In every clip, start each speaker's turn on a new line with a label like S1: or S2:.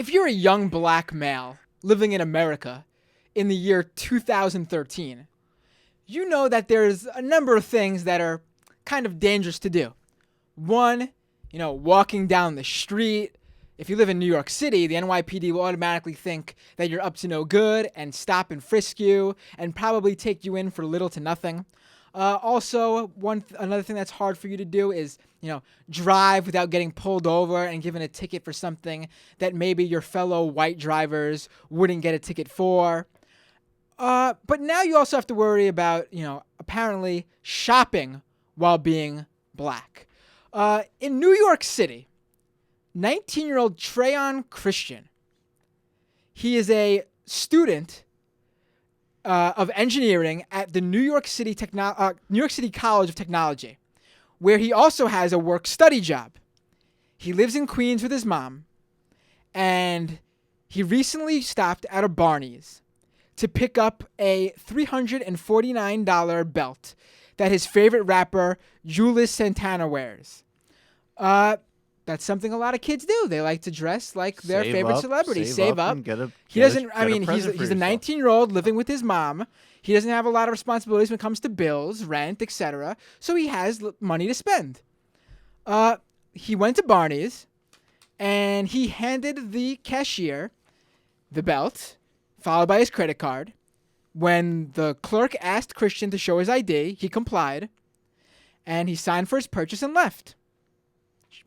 S1: If you're a young black male living in America in the year 2013, you know that there's a number of things that are kind of dangerous to do. One, walking down the street. If you live in New York City, the NYPD will automatically think that you're up to no good and stop and frisk you and probably take you in for little to nothing. Also, another thing that's hard for you to do is, drive without getting pulled over and given a ticket for something that maybe your fellow white drivers wouldn't get a ticket for. But now you also have to worry about, apparently shopping while being black. In New York City, 19-year-old Trayon Christian, he is a student of engineering at the New York City College of Technology, where he also has a work-study job. He lives in Queens with his mom, and he recently stopped at a Barney's to pick up a $349 belt that his favorite rapper, Julius Santana, wears. That's something a lot of kids do. They like to dress like their favorite celebrity. Save up. He's a 19-year-old living with his mom. He doesn't have a lot of responsibilities when it comes to bills, rent, etc. So he has money to spend. He went to Barney's, and he handed the cashier the belt, followed by his credit card. When the clerk asked Christian to show his ID, he complied, and he signed for his purchase and left.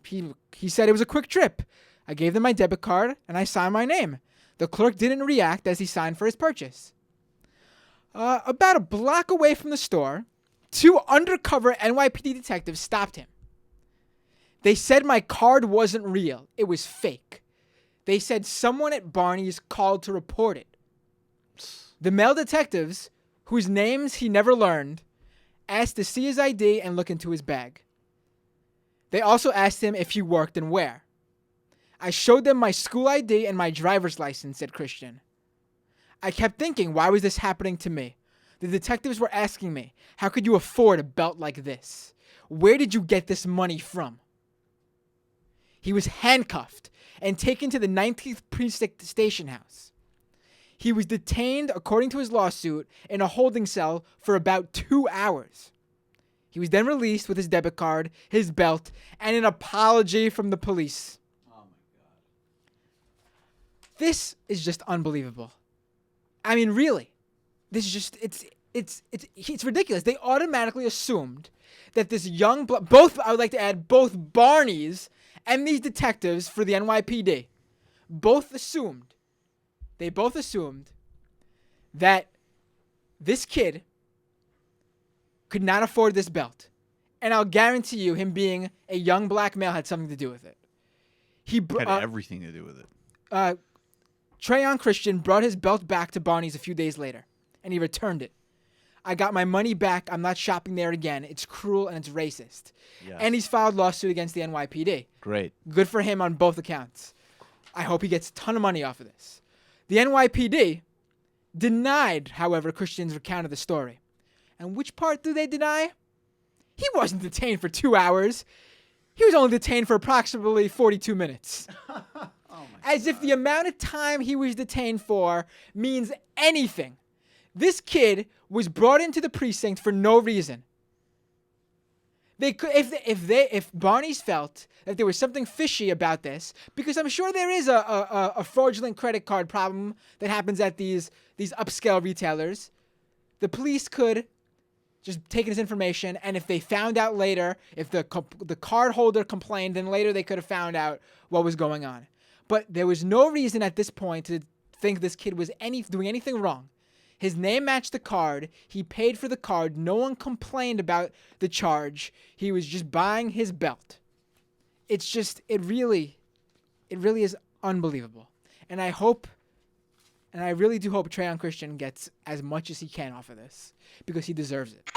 S1: He said it was a quick trip. I gave them my debit card, and I signed my name. The clerk didn't react as he signed for his purchase. About a block away from the store, two undercover NYPD detectives stopped him. They said my card wasn't real. It was fake. They said someone at Barney's called to report it. The male detectives, whose names he never learned, asked to see his ID and look into his bag. They also asked him if he worked and where. I showed them my school ID and my driver's license, said Christian. I kept thinking, why was this happening to me? The detectives were asking me, how could you afford a belt like this? Where did you get this money from? He was handcuffed and taken to the 19th Precinct Station House. He was detained, according to his lawsuit, in a holding cell for about 2 hours. He was then released with his debit card, his belt, and an apology from the police. Oh, my God. This is just unbelievable. I mean, really. This is just, it's ridiculous. They automatically assumed that this young, I would like to add, both Barneys and these detectives for the NYPD, they both assumed that this kid could not afford this belt. And I'll guarantee you him being a young black male had something to do with it.
S2: Had everything to do with it.
S1: Trayon Christian brought his belt back to Barney's a few days later, and he returned it. I got my money back. I'm not shopping there again. It's cruel and it's racist. Yes. And he's filed lawsuit against the NYPD.
S2: Great.
S1: Good for him on both accounts. I hope he gets a ton of money off of this. The NYPD denied, however, Christian's account of the story. And which part do they deny? He wasn't detained for 2 hours. He was only detained for approximately 42 minutes. As if the amount of time he was detained for means anything. This kid was brought into the precinct for no reason. They could, if Barney's felt that there was something fishy about this, because I'm sure there is a fraudulent credit card problem that happens at these upscale retailers, the police could just take his information, and if they found out later, if the card holder complained, then later they could have found out what was going on. But there was no reason at this point to think this kid was doing anything wrong. His name matched the card. He paid for the card. No one complained about the charge. He was just buying his belt. It's just, it really is unbelievable. And I really do hope Trayon Christian gets as much as he can off of this, because he deserves it.